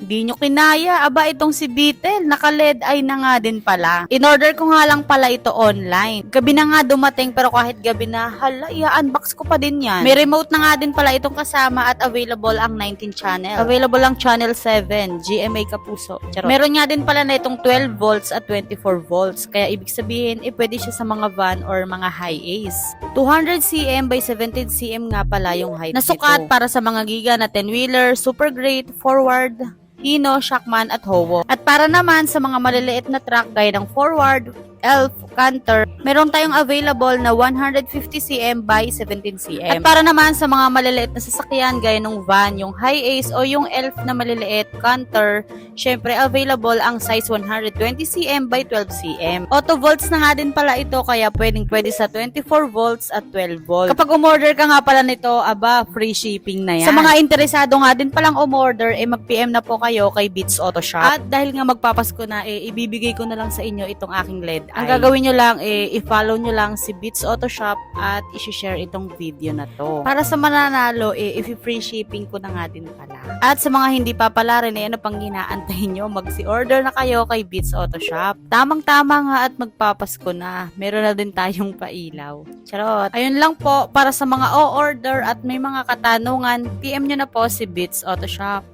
Di nyo kinaya. Aba, itong si Beetle, naka-LED eye na nga din pala. In-order ko nga lang pala ito online. Gabi na nga dumating, pero kahit gabi na, hala, i-unbox ko pa din yan. May remote na nga din pala itong kasama at available ang 19 channel. Available ang channel 7, GMA Kapuso. Charot. Meron nga din pala na itong 12 volts at 24 volts. Kaya ibig sabihin, pwede siya sa mga van or mga high A's. 200 cm by 17 cm nga pala yung height nasukat nito. Para sa mga giga na 10-wheeler, super great, forward, Hino, Shockman at Howo. At para naman sa mga maliliit na truck gaya ng forward, Elf, Canter, meron tayong available na 150 cm by 17 cm. At para naman sa mga maliliit na sasakyan gaya ng van, yung high Ace o yung Elf na maliliit, Canter, syempre available ang size 120 cm by 12 cm. Auto volts na nga din pala ito kaya pwede sa 24 volts at 12 volts. Kapag umorder ka nga pala nito, aba, free shipping na yan. Sa mga interesado nga din palang umorder, mag-PM na po kayo kay Beats Auto Shop. At dahil nga magpapasko na, ibibigay ko na lang sa inyo itong aking LED. Ang gagawin nyo lang, i-follow nyo lang si Beats Auto Shop at i-share itong video na to. Para sa mananalo, if-free shipping ko na nga din pala. At sa mga hindi pa pala rin, ano pang ginaantayin nyo, mag-order na kayo kay Beats Auto Shop. Tamang-tama nga at magpapasko na. Meron na din tayong pailaw. Charot. Ayun lang po, para sa mga o-order at may mga katanungan, PM nyo na po si Beats Auto Shop.